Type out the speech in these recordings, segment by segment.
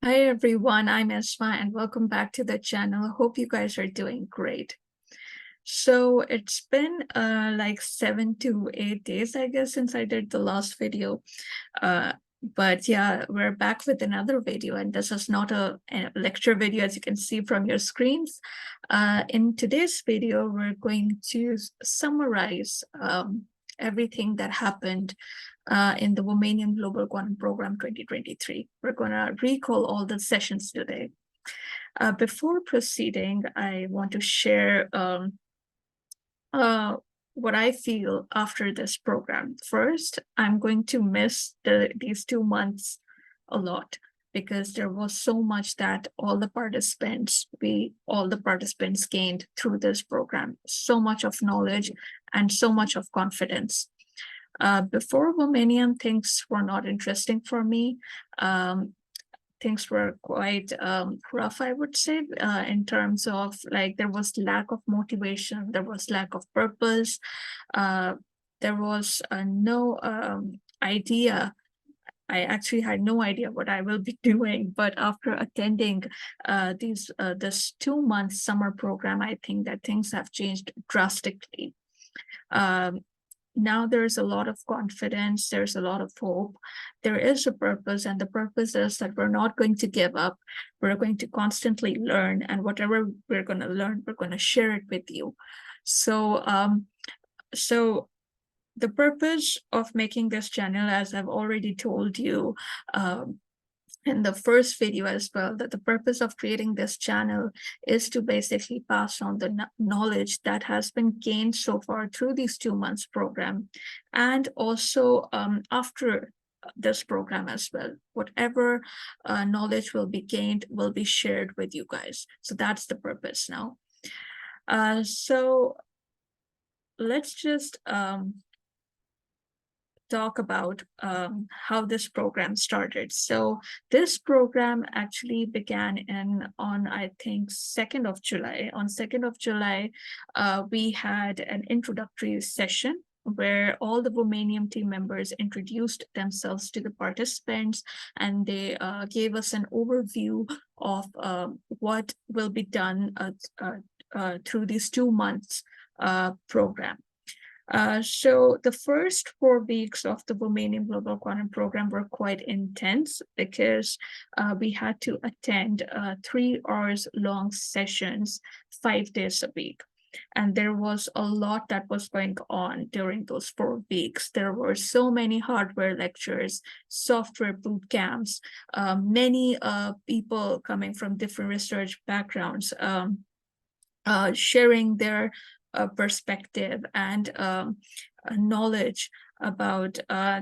Hi everyone, I'm Esma and welcome back to the channel. Hope you guys are doing great. So it's been like 7 to 8 days, I guess, since I did the last video. But yeah, we're back with another video, and this is not a lecture video, as you can see from your screens. In today's video, we're going to summarize everything that happened in the WOMANIUM Global Quantum Program 2023. We're going to recall all the sessions today. Before proceeding, I want to share uh, what I feel after this program. First, I'm going to miss these 2 months a lot because there was so much that all the participants gained through this program, so much of knowledge and so much of confidence. Before WOMANIUM, things were not interesting for me. Things were quite rough, I would say, in terms of like there was lack of motivation, there was lack of purpose, there was no idea. I actually had no idea what I will be doing, but after attending this 2 month summer program, I think that things have changed drastically. Um, Now there's a lot of confidence, there's a lot of hope, there is a purpose, and the purpose is that we're not going to give up. We're going to constantly learn, and whatever we're going to learn, we're going to share it with you. So the purpose of making this channel, as I've already told you, in the first video as well, that the purpose of creating this channel is to basically pass on the knowledge that has been gained so far through these 2 months program, and also after this program as well. Whatever knowledge will be gained will be shared with you guys. So that's the purpose now. So let's just talk about how this program started. So this program actually began on I think 2nd of July. On 2nd of July, we had an introductory session where all the WOMANIUM team members introduced themselves to the participants, and they gave us an overview of what will be done through these 2 months program. So the first 4 weeks of the WOMANIUM Global Quantum Program were quite intense because we had to attend 3 hours long sessions 5 days a week. And there was a lot that was going on during those 4 weeks. There were so many hardware lectures, software boot camps, many people coming from different research backgrounds, sharing their perspective and knowledge about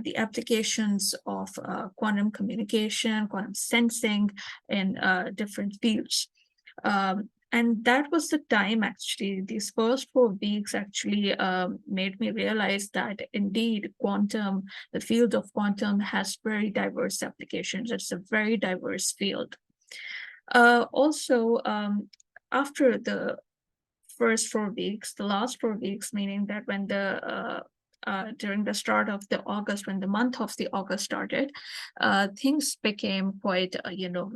the applications of quantum communication, quantum sensing in different fields. And that was the time, actually, these first 4 weeks actually made me realize that indeed the field of quantum has very diverse applications. It's a very diverse field. Also, after the first 4 weeks, the last 4 weeks, meaning that when during the start of the August, when the month of the August started, things became quite,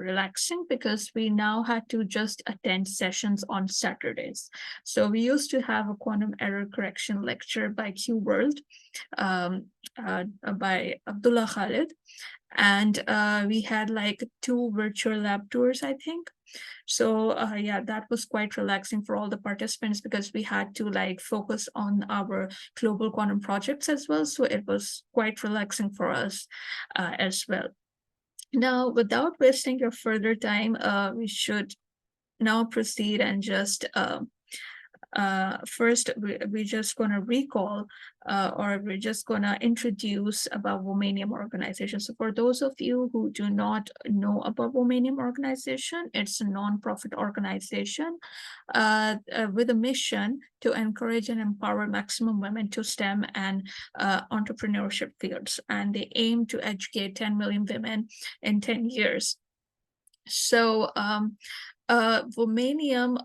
relaxing because we now had to just attend sessions on Saturdays. So we used to have a quantum error correction lecture by Q World, by Abdullah Khalid, and we had like 2 virtual lab tours, I think. So yeah, that was quite relaxing for all the participants because we had to like focus on our global quantum projects as well. So it was quite relaxing for us as well. Now, without wasting your further time, we should now proceed and just first, we're just going to recall or we're just going to introduce about WOMANIUM organization. So for those of you who do not know about WOMANIUM organization, it's a non-profit organization with a mission to encourage and empower maximum women to STEM and entrepreneurship fields. And they aim to educate 10 million women in 10 years. So WOMANIUM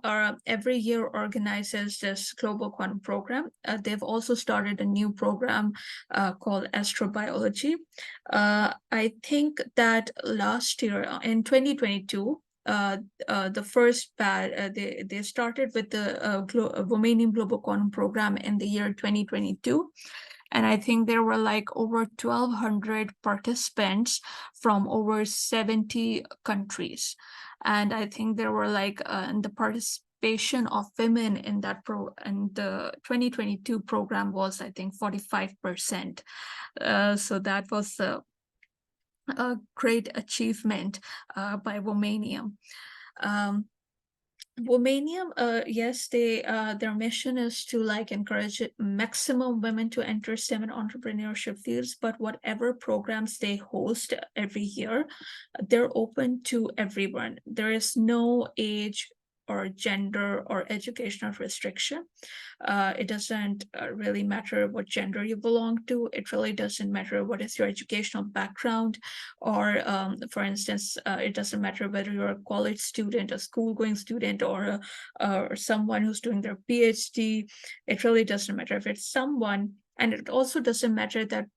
every year organizes this global quantum program. They've also started a new program called astrobiology. I think that last year in 2022, the first batch, they started with the WOMANIUM Global Quantum Program in the year 2022. And I think there were like over 1,200 participants from over 70 countries. And I think there were like the participation of women in that and the 2022 program was, I think, 45%. So that was a great achievement by WOMANIUM. WOMANIUM, yes, their mission is to like encourage maximum women to enter STEM and entrepreneurship fields, but whatever programs they host every year, they're open to everyone. There is no age or gender or educational restriction. It doesn't really matter what gender you belong to. It really doesn't matter what is your educational background, or for instance, it doesn't matter whether you're a college student, a school-going student, or someone who's doing their PhD. It really doesn't matter if it's someone, and it also doesn't matter that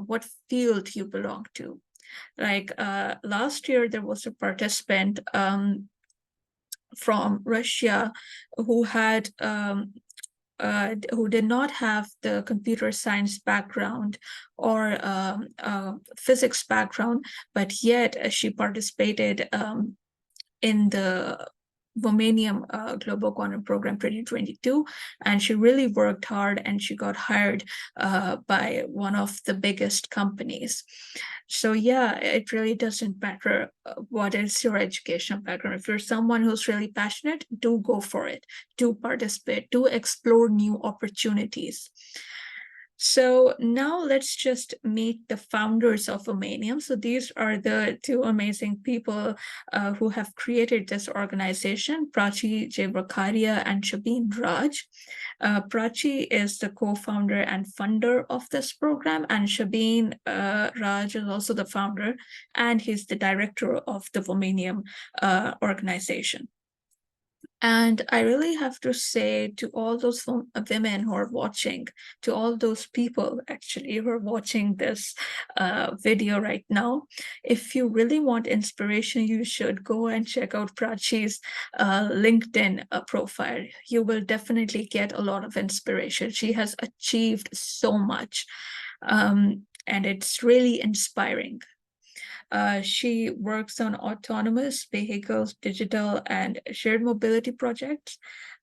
what field you belong to. Like last year, there was a participant from Russia who had who did not have the computer science background or physics background, but yet she participated in the WOMANIUM Global Quantum Program 2022, and she really worked hard and she got hired by one of the biggest companies. So yeah, it really doesn't matter what is your educational background. If you're someone who's really passionate, do go for it, do participate, do explore new opportunities. So now let's just meet the founders of WOMANIUM. So these are the two amazing people who have created this organization, Prachi Jayavakaria and Shabeen Raj. Prachi is the co-founder and funder of this program, and Shabeen Raj is also the founder, and he's the director of the WOMANIUM organization. And I really have to say to all those women who are watching, to all those people actually who are watching this video right now, if you really want inspiration, you should go and check out Prachi's LinkedIn profile. You will definitely get a lot of inspiration. She has achieved so much, and it's really inspiring. She works on autonomous vehicles, digital and shared mobility projects.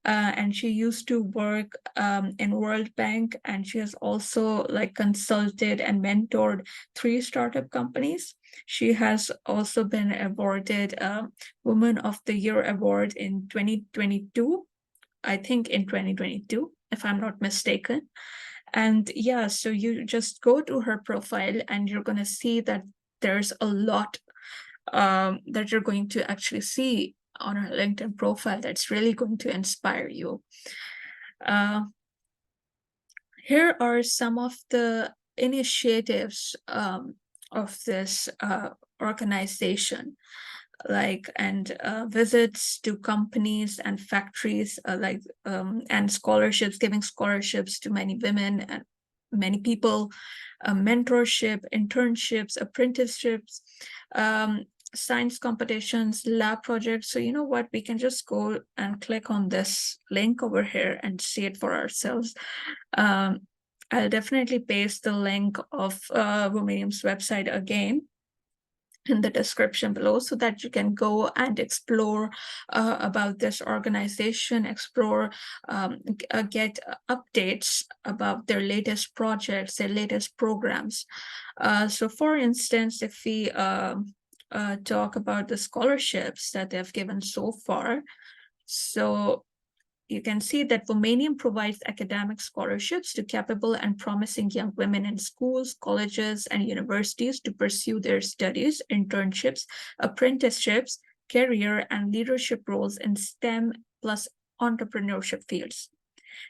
And she used to work in World Bank, and she has also like consulted and mentored 3 startup companies. She has also been awarded Woman of the Year award in 2022, I think in 2022, if I'm not mistaken. And yeah, so you just go to her profile and you're going to see that there's a lot that you're going to actually see on her LinkedIn profile that's really going to inspire you. Here are some of the initiatives of this organization, like visits to companies and factories, and scholarships, giving scholarships to many women and many people, mentorship, internships, apprenticeships, science competitions, lab projects. So you know what, we can just go and click on this link over here and see it for ourselves. I'll definitely paste the link of WOMANIUM's website again in the description below, so that you can go and explore about this organization, explore, get updates about their latest projects, their latest programs. So for instance, if we talk about the scholarships that they've given so far, so you can see that WOMANIUM provides academic scholarships to capable and promising young women in schools, colleges, and universities to pursue their studies, internships, apprenticeships, career, and leadership roles in STEM plus entrepreneurship fields.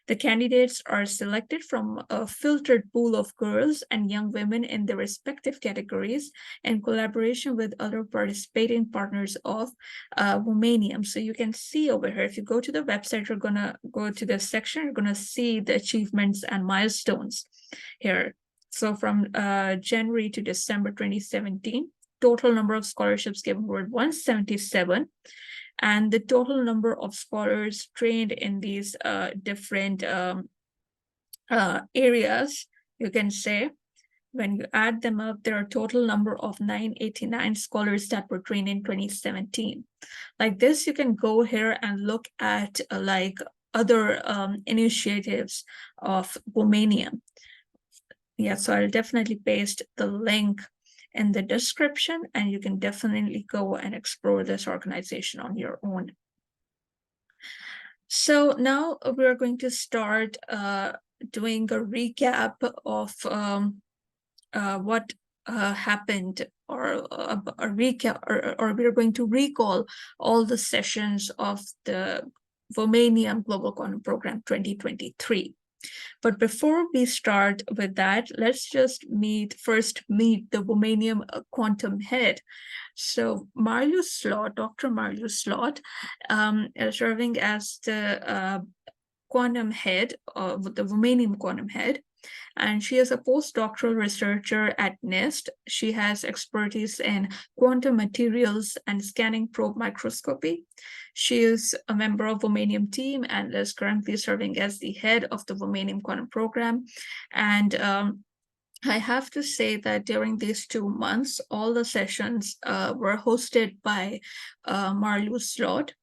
The candidates are selected from a filtered pool of girls and young women in their respective categories in collaboration with other participating partners of WOMANIUM. So you can see over here, if you go to the website, you're going to go to this section, you're going to see the achievements and milestones here. So from January to December 2017, total number of scholarships given were 177. And the total number of scholars trained in these different areas, you can say, when you add them up, there are a total number of 989 scholars that were trained in 2017. Like this, you can go here and look at like other initiatives of WOMANIUM. Yeah, so I'll definitely paste the link in the description, and you can definitely go and explore this organization on your own. So now we're going to start doing a recap of what happened, or a recap, or we're going to recall all the sessions of the WOMANIUM Global Quantum Program 2023. But before we start with that, let's just first meet the WOMANIUM quantum head. So Dr. Marlu Slot, is serving as the quantum head of the WOMANIUM quantum head. And she is a postdoctoral researcher at NIST. She has expertise in quantum materials and scanning probe microscopy. She is a member of WOMANIUM team and is currently serving as the head of the WOMANIUM Quantum Program. And I have to say that during these 2 months, all the sessions were hosted by Marlu Slot.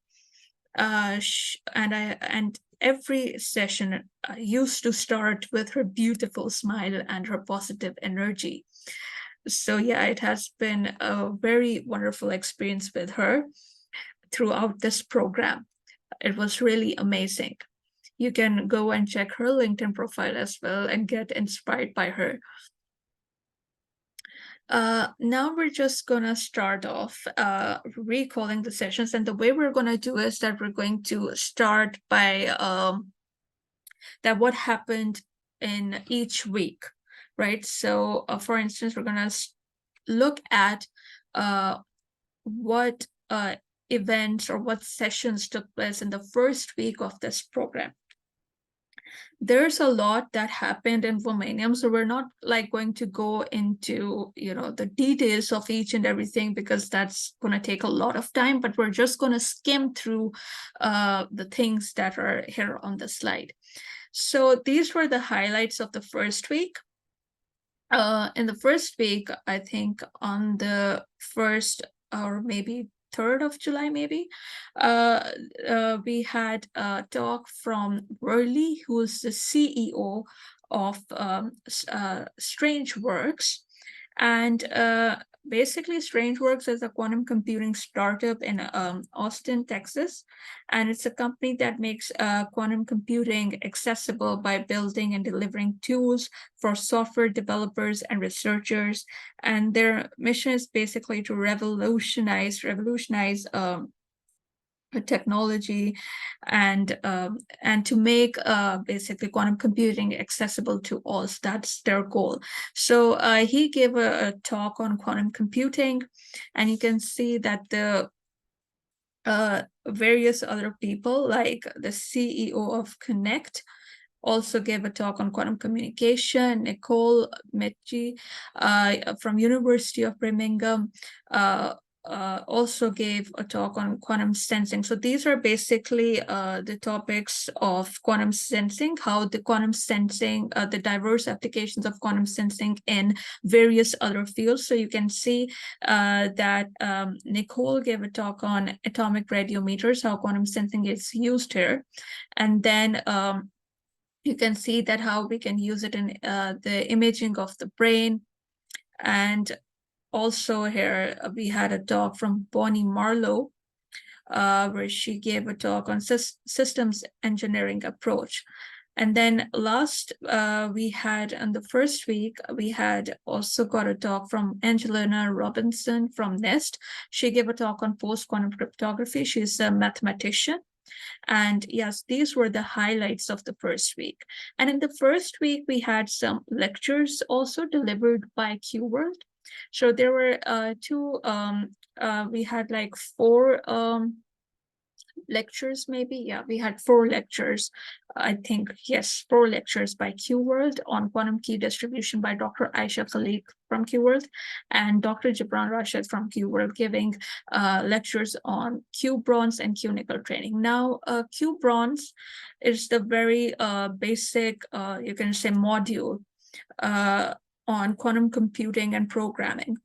And every session used to start with her beautiful smile and her positive energy. So yeah, it has been a very wonderful experience with her throughout this program. It was really amazing. You can go and check her LinkedIn profile as well and get inspired by her. Now we're just gonna start off recalling the sessions, and the way we're gonna do is that we're going to start by that what happened in each week, right? So for instance, we're gonna look at what events or what sessions took place in the first week of this program. There's a lot that happened in WOMANIUM, so we're not like going to go into the details of each and everything, because that's going to take a lot of time, but we're just going to skim through the things that are here on the slide. So these were the highlights of the first week. In the first week, I think on the 1st or maybe 3rd of July, maybe, we had a talk from Worley, who is the CEO of StrangeWorks. And basically, StrangeWorks is a quantum computing startup in Austin, Texas. And it's a company that makes quantum computing accessible by building and delivering tools for software developers and researchers. And their mission is basically to revolutionize technology and to make basically quantum computing accessible to all. So that's their goal. So he gave a talk on quantum computing, and you can see that the various other people, like the CEO of Connect, also gave a talk on quantum communication. Nicole Metji from University of Birmingham also gave a talk on quantum sensing. So these are basically the topics of quantum sensing, how the quantum sensing, the diverse applications of quantum sensing in various other fields. So you can see that Nicole gave a talk on atomic radiometers, how quantum sensing is used here. And then you can see that how we can use it in the imaging of the brain. And also here, we had a talk from Bonnie Marlowe, where she gave a talk on systems engineering approach. And then last, we had on the first week, we had also got a talk from Angelina Robinson from NIST. She gave a talk on post-quantum cryptography. She's a mathematician. And yes, these were the highlights of the first week. And in the first week, we had some lectures also delivered by QWorld. So there were we had like four lectures, maybe. Yeah, we had four lectures. I think, yes, four lectures by QWorld on quantum key distribution by Dr. Aisha Khalik from QWorld and Dr. Jibran Rashid from QWorld giving lectures on Q bronze and Q nickel training. Now, Q bronze is the very basic, you can say, module uh, on quantum computing and programming.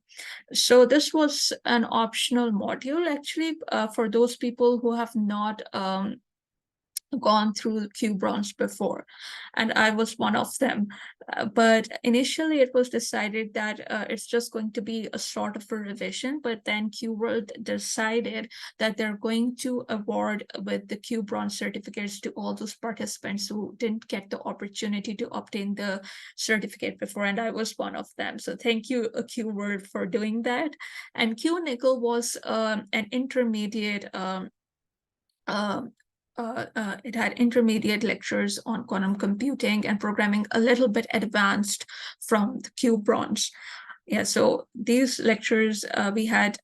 So this was an optional module actually for those people who have not gone through Q bronze before, and I was one of them. But initially, it was decided that it's just going to be a sort of a revision. But then Q World decided that they're going to award with the Q bronze certificates to all those participants who didn't get the opportunity to obtain the certificate before, and I was one of them. So thank you, Q World, for doing that. And Q nickel was an intermediate. Um, it had intermediate lectures on quantum computing and programming, a little bit advanced from the Q bronze. Yeah, so these lectures, we had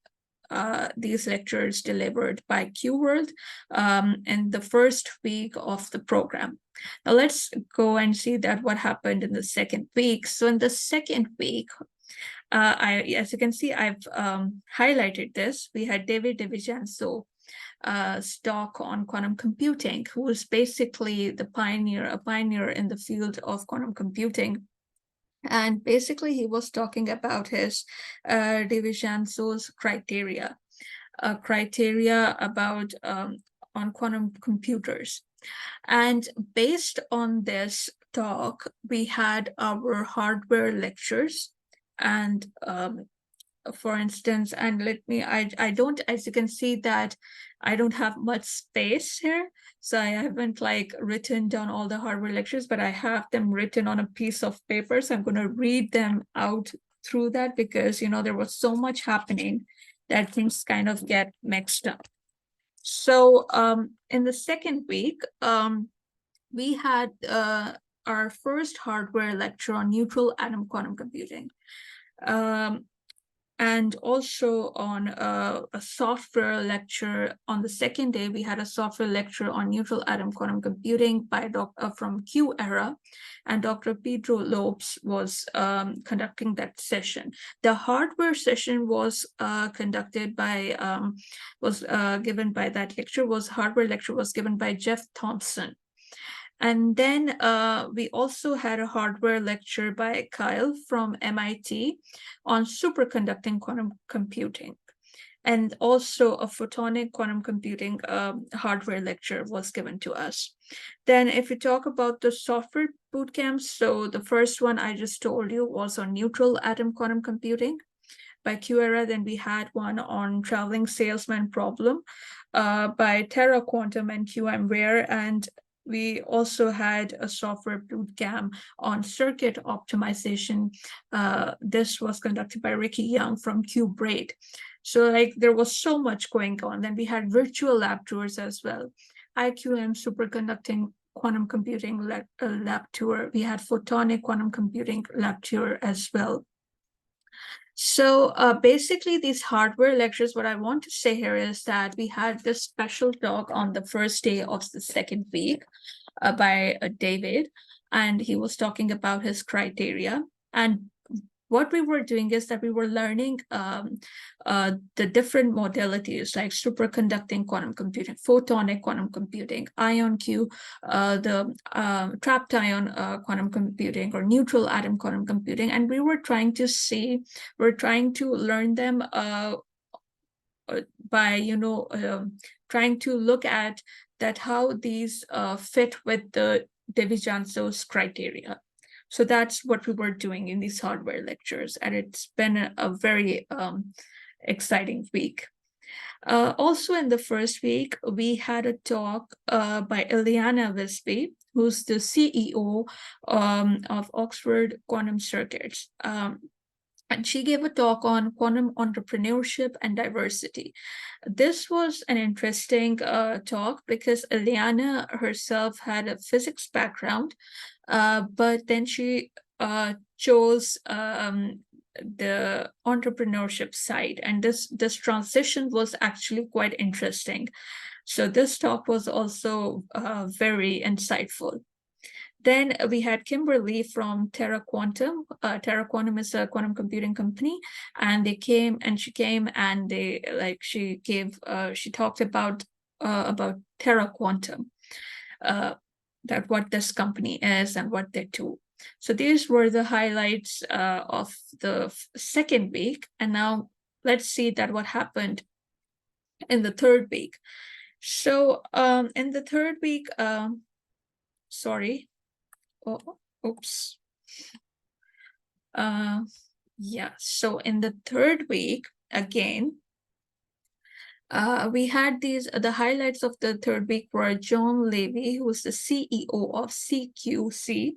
these lectures delivered by QWorld in the first week of the program. Now let's go and see that what happened in the second week. So in the second week, as you can see, I've highlighted this. We had David DiVincenzo stock on quantum computing, who was basically a pioneer in the field of quantum computing. And basically, he was talking about his DiVincenzo's criteria about on quantum computers. And based on this talk, we had our hardware lectures and for instance, and I don't, as you can see that I don't have much space here. So I haven't like written down all the hardware lectures, but I have them written on a piece of paper. So I'm going to read them out through that because, there was so much happening that things kind of get mixed up. So in the second week, we had our first hardware lecture on neutral atom quantum computing. And also on a software lecture on the second day, we had a software lecture on neutral atom quantum computing by from Q Era, and Dr. Pedro Lopes was conducting that session. The hardware session was conducted by hardware lecture was given by Jeff Thompson. And then we also had a hardware lecture by Kyle from MIT on superconducting quantum computing. And also a photonic quantum computing hardware lecture was given to us. Then if we talk about the software bootcamps, so the first one I just told you was on neutral atom quantum computing by QEra. Then we had one on traveling salesman problem by Terra Quantum and QMware. And we also had a software bootcamp on circuit optimization. This was conducted by Ricky Young from QBraid. So like there was so much going on. Then we had virtual lab tours as well. IQM superconducting quantum computing lab tour. We had photonic quantum computing lab tour as well. So basically these hardware lectures, what I want to say here is that we had this special talk on the first day of the second week by David, and he was talking about his criteria. And what we were doing is that we were learning the different modalities like superconducting quantum computing, photonic quantum computing, ion Q, the trapped ion quantum computing, or neutral atom quantum computing. And we were trying to learn them by, trying to look at that how these fit with the DiVincenzo's criteria. So that's what we were doing in these hardware lectures, and it's been a very exciting week. Also in the first week, we had a talk by Ileana Visby, who's the CEO of Oxford Quantum Circuits. and she gave a talk on quantum entrepreneurship and diversity. This was an interesting talk because Eliana herself had a physics background, but then she chose the entrepreneurship side, and this transition was actually quite interesting. So this talk was also very insightful. Then we had Kimberly from Terra Quantum. Terra Quantum is a quantum computing company, and she came and she talked about Terra Quantum, uh, that what this company is and what they do. So these were the highlights of the second week, and now let's see that what happened in the third week. So in the third week, sorry, oh, oops. Yeah, so in the third week, again, we had the highlights of the third week were John Levy, who's the CEO of CQC,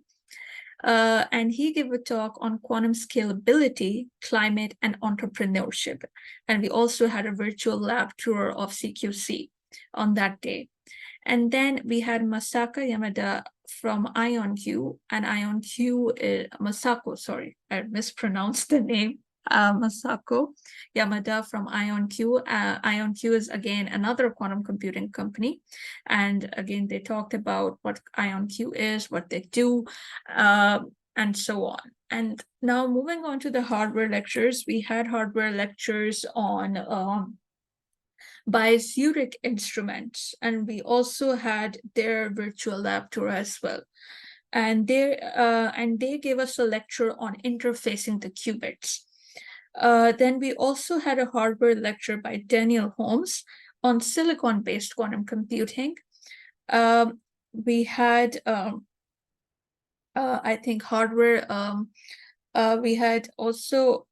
and he gave a talk on quantum scalability, climate, and entrepreneurship. And we also had a virtual lab tour of CQC on that day. And then we had Masaka Yamada from IonQ, and IonQ is Masako, sorry, I mispronounced the name. Masako Yamada from IonQ. IonQ is again another quantum computing company. And again, they talked about what IonQ is, what they do, and so on. And now moving on to the hardware lectures, we had hardware lectures on by Zurich Instruments, and we also had their virtual lab tour as well. And they gave us a lecture on interfacing the qubits. Then we also had a hardware lecture by Daniel Holmes on silicon-based quantum computing. We had, I think, hardware. We had also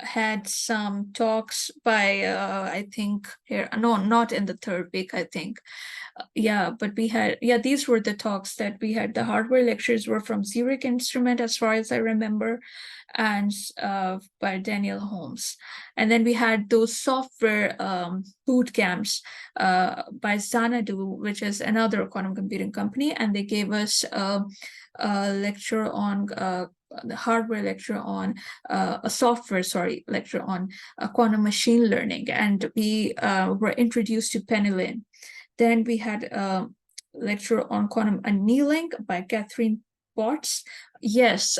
had some talks by I think here, no, not in the third week, I think. Yeah, but we had, yeah, these were the talks that we had. The hardware lectures were from Zurich Instrument, as far as I remember, and by Daniel Holmes. And then we had those software boot camps by Xanadu, which is another quantum computing company, and they gave us a lecture on the hardware lecture on a software, sorry, lecture on quantum machine learning, and we were introduced to Penelin. Then we had a lecture on quantum annealing by Catherine Potts. Yes,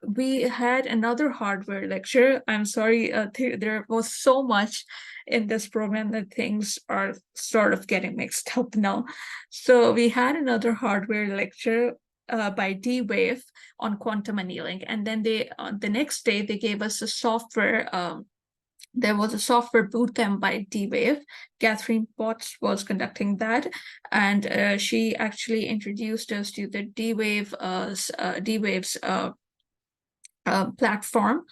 we had another hardware lecture. I'm sorry, there was so much in this program that things are sort of getting mixed up now. So we had another hardware lecture by D-Wave on quantum annealing. And then the next day, they gave us a software, there was a software bootcamp by D-Wave. Catherine Potts was conducting that, and she actually introduced us to the D-Wave's platform,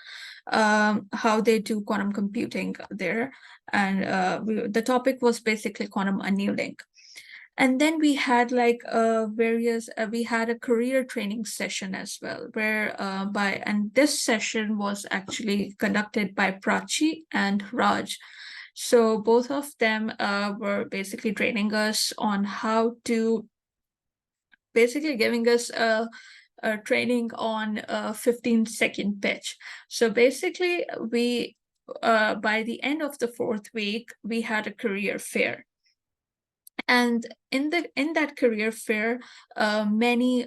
how they do quantum computing there. And the topic was basically quantum annealing. And then we had like we had a career training session as well, where and this session was actually conducted by Prachi and Raj. So both of them were basically training us on how to, basically giving us a training on a 15-second pitch. So basically we, by the end of the fourth week, we had a career fair. And in that career fair, many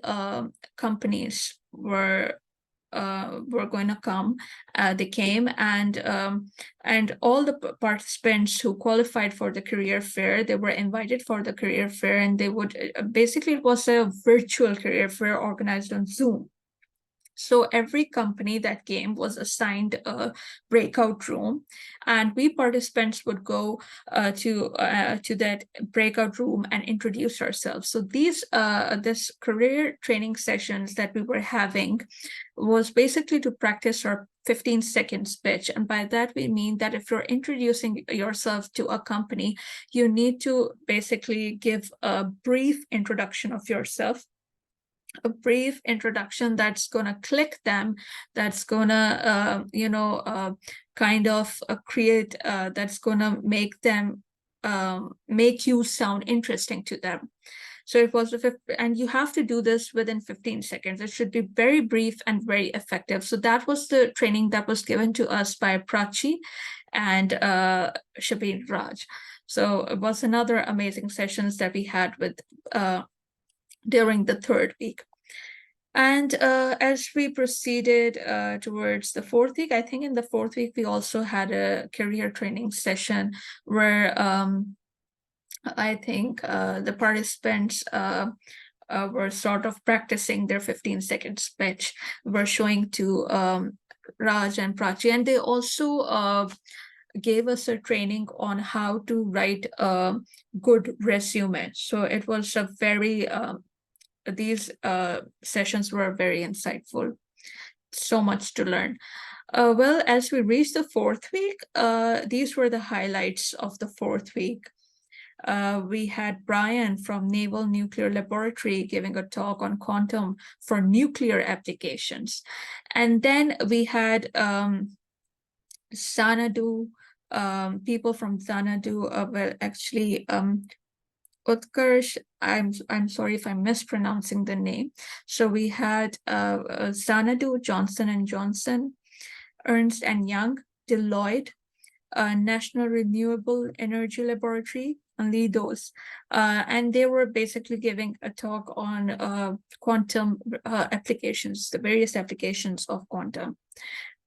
companies were going to come. They came, and all the participants who qualified for the career fair, they were invited for the career fair, and they would basically, it was a virtual career fair organized on Zoom. So every company that came was assigned a breakout room, and we participants would go to that breakout room and introduce ourselves. So this career training sessions that we were having was basically to practice our 15-second speech. And by that, we mean that if you're introducing yourself to a company, you need to basically give a brief introduction of yourself. a brief introduction that's going to click them, that's going to, kind of create, that's going to make them, make you sound interesting to them. So it was and you have to do this within 15 seconds. It should be very brief and very effective. So that was the training that was given to us by Prachi and Shabin Raj. So it was another amazing sessions that we had with during the third week. And as we proceeded towards the fourth week, I think in the fourth week, we also had a career training session where I think the participants were sort of practicing their 15-second speech, were showing to Raj and Prachi, and they also gave us a training on how to write a good resume. So it was a very, these sessions were very insightful, so much to learn. Well, as we reached the fourth week, these were the highlights of the fourth week. We had Brian from Naval Nuclear Laboratory giving a talk on quantum for nuclear applications. And then we had Xanadu, people from Xanadu, well, actually, Utkarsh, I'm sorry if I'm mispronouncing the name. So we had Xanadu, Johnson and Johnson, Ernst and Young, Deloitte, National Renewable Energy Laboratory, only those. And they were basically giving a talk on quantum applications, the various applications of quantum.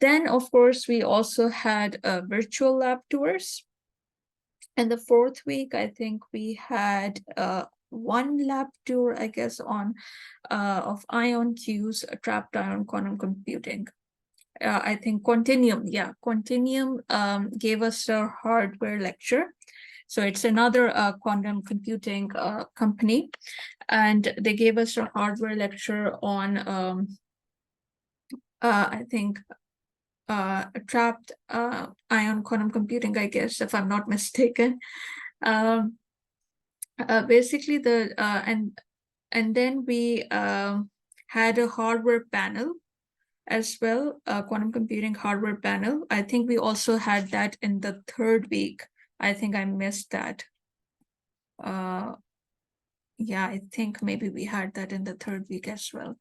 Then, of course, we also had virtual lab tours. And the fourth week, I think we had one lab tour, I guess, on of ion Qs, trapped ion quantum computing. I think Quantinuum gave us a hardware lecture. So it's another quantum computing company, and they gave us a hardware lecture on, I think, trapped ion quantum computing, I guess, if I'm not mistaken. Basically, and then we had a hardware panel as well, quantum computing hardware panel. I think we also had that in the third week. I think I missed that. Yeah, I think maybe we had that in the third week as well.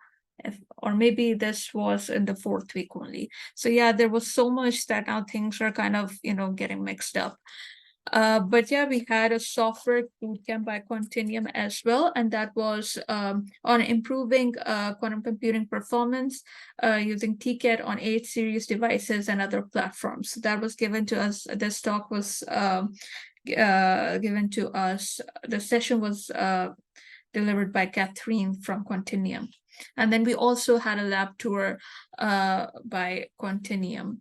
Or maybe this was in the fourth week only. So yeah, there was so much that now things are kind of, getting mixed up. But yeah, we had a software bootcamp by Quantinuum as well, and that was on improving quantum computing performance using TCAT on 8 series devices and other platforms. So that was given to us. This talk was given to us. The session was delivered by Catherine from Quantinuum. And then we also had a lab tour by Quantinuum,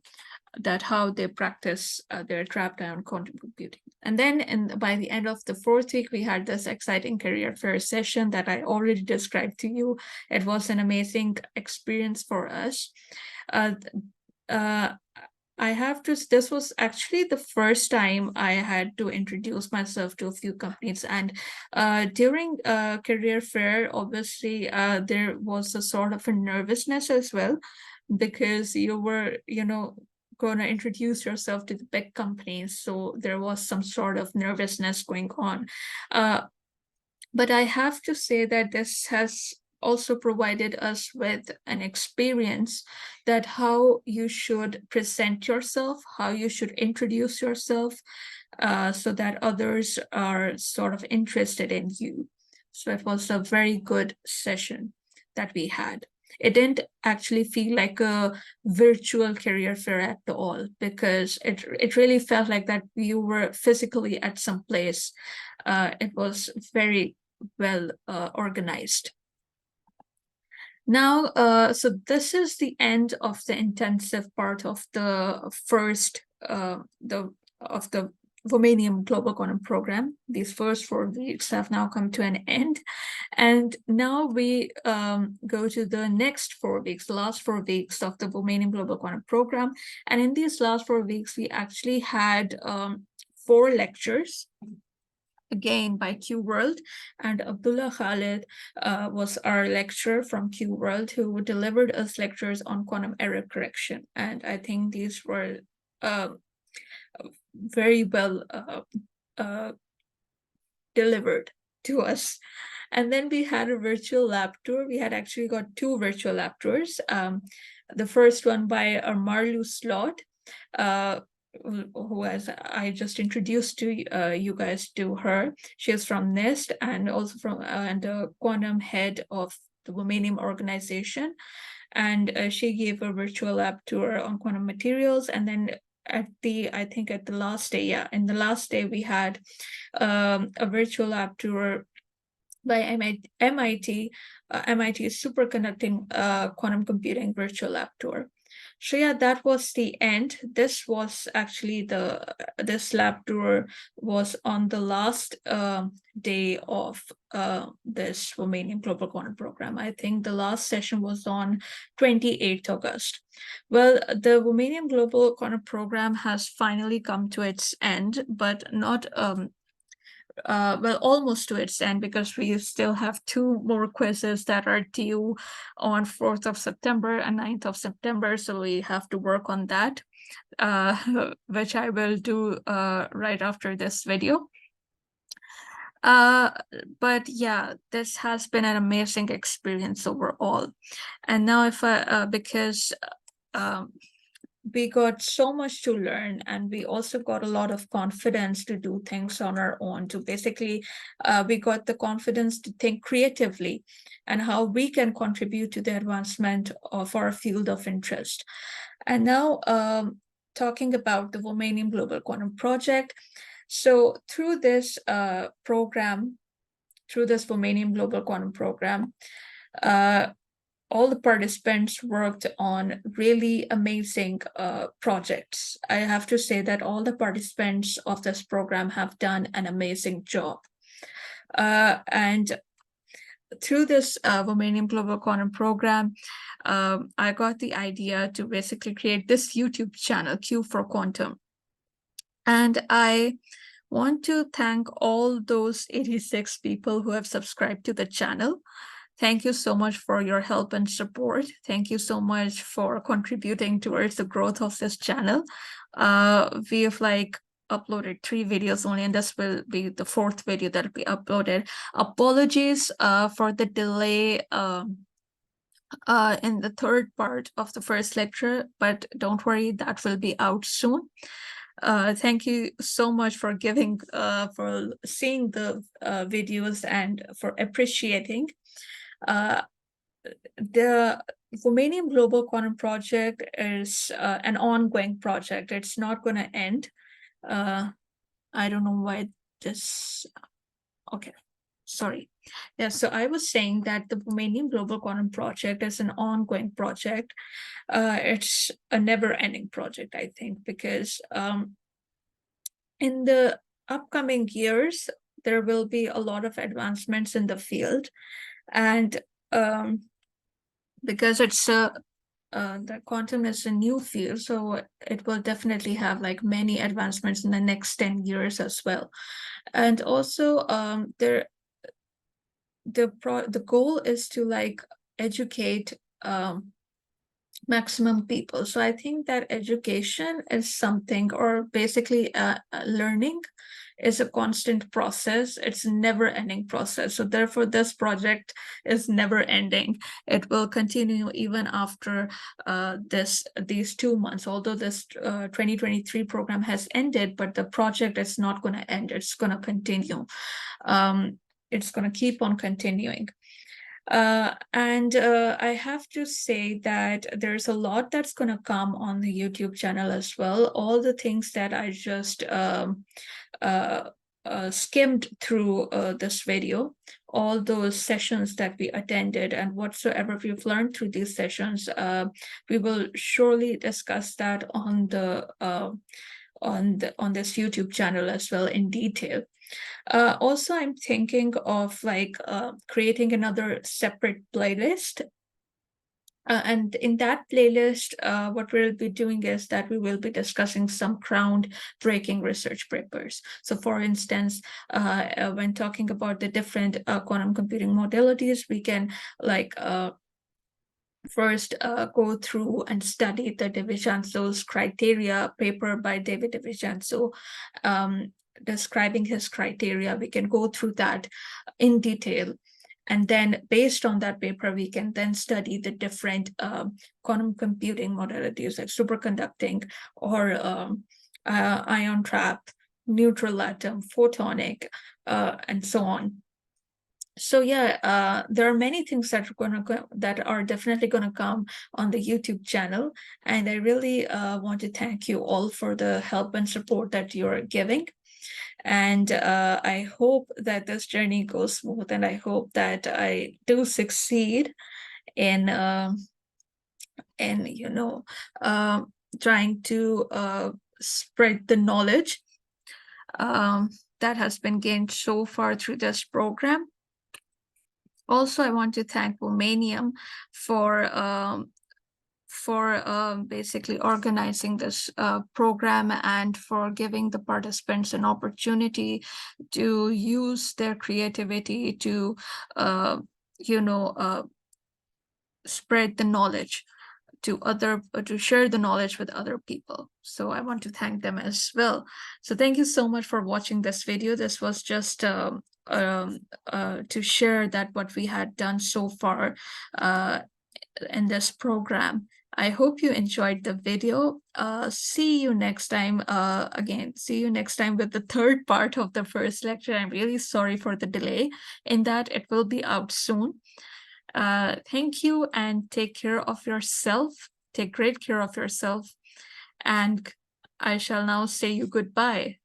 that how they practice their trapped ion quantum computing. And then by the end of the fourth week, we had this exciting career fair session that I already described to you. It was an amazing experience for us. I have to, this was actually the first time I had to introduce myself to a few companies. And during career fair, obviously, there was a sort of a nervousness as well, because you were, going to introduce yourself to the big companies. So there was some sort of nervousness going on. But I have to say that this has also provided us with an experience that how you should present yourself, how you should introduce yourself, so that others are sort of interested in you. So it was a very good session that we had. It didn't actually feel like a virtual career fair at all, because it really felt like that you were physically at some place. It was very well organized. Now, so this is the end of the intensive part of the first of the WOMANIUM Global Quantum Program. These first 4 weeks have now come to an end. And now we go to the next 4 weeks, the last 4 weeks of the WOMANIUM Global Quantum Program. And in these last 4 weeks, we actually had 4 lectures. again by Q World, and Abdullah Khalid was our lecturer from Q World who delivered us lectures on quantum error correction. And I think these were uh, very well delivered to us. And then we had a virtual lab tour. We had actually got two virtual lab tours. The first one by Marlu Slot, who, as I just introduced to you guys to her. She is from NIST and also from and the quantum head of the WOMANIUM organization. And she gave a virtual lab tour on quantum materials. And then at the last day, in the last day, we had a virtual lab tour by MIT Superconducting Quantum Computing Virtual Lab Tour. So yeah, that was the end. This was actually this lab tour was on the last day of this WOMANIUM Global Quantum Program. I think the last session was on 28th August. Well, the WOMANIUM Global Quantum Program has finally come to its end, but not well, almost to its end, because we still have two more quizzes that are due on 4th of September and 9th of September. So we have to work on that, which I will do right after this video. But yeah, this has been an amazing experience overall. And now because we got so much to learn, and we also got a lot of confidence to do things on our own. To basically, we got the confidence to think creatively and how we can contribute to the advancement of our field of interest. And now, talking about the WOMANIUM Global Quantum Project. So through this program, through this WOMANIUM Global Quantum Program, all the participants worked on really amazing projects. I have to say that all the participants of this program have done an amazing job. And through this WOMANIUM Global Quantum Program, I got the idea to basically create this YouTube channel, Q for Quantum. And I want to thank all those 86 people who have subscribed to the channel. Thank you so much for your help and support. Thank you so much for contributing towards the growth of this channel. We have uploaded 3 videos only, and this will be the 4th video that will be uploaded. Apologies for the delay in the 3rd part of the first lecture, but don't worry, that will be out soon. Thank you so much for seeing the videos and for appreciating. The WOMANIUM Global Quantum Project is an ongoing project. It's not going to end. I don't know why this. Okay, sorry. Yeah, so I was saying that the WOMANIUM Global Quantum Project is an ongoing project. It's a never-ending project, I think, because in the upcoming years, there will be a lot of advancements in the field. And because it's the quantum is a new field, so it will definitely have many advancements in the next 10 years as well. And also the goal is to educate maximum people. So I think that education is something, or basically learning is a constant process. It's a never-ending process. So therefore, this project is never-ending. It will continue even after these 2 months. Although this 2023 program has ended, but the project is not going to end. It's going to continue. It's going to keep on continuing. And I have to say that there's a lot that's going to come on the YouTube channel as well. All the things that I just skimmed through this video, all those sessions that we attended and whatsoever we've learned through these sessions, we will surely discuss that on this YouTube channel as well in detail. Also, I'm thinking of creating another separate playlist And in that playlist, what we'll be doing is that we will be discussing some groundbreaking research papers. So, for instance, when talking about the different quantum computing modalities, we can like first go through and study the DiVincenzo's criteria paper by David DiVincenzo, describing his criteria. We can go through that in detail. And then based on that paper, we can then study the different quantum computing modalities like superconducting or ion trap, neutral atom, photonic, and so on. So yeah, there are many things that are definitely gonna come on the YouTube channel, and I really want to thank you all for the help and support that you're giving. And I hope that this journey goes smooth, and I hope that I do succeed in you know trying to spread the knowledge um, that has been gained so far through this program. Also, I want to thank WOMANIUM for basically organizing this program and for giving the participants an opportunity to use their creativity to, uh, you know, spread the knowledge to share the knowledge with other people. So I want to thank them as well. So thank you so much for watching this video. This was just to share that what we had done so far in this program. I hope you enjoyed the video. See you next time. Again, see you next time with the third part of the first lecture. I'm really sorry for the delay in that. It will be out soon. Thank you, and take care of yourself. Take great care of yourself. And I shall now say you goodbye.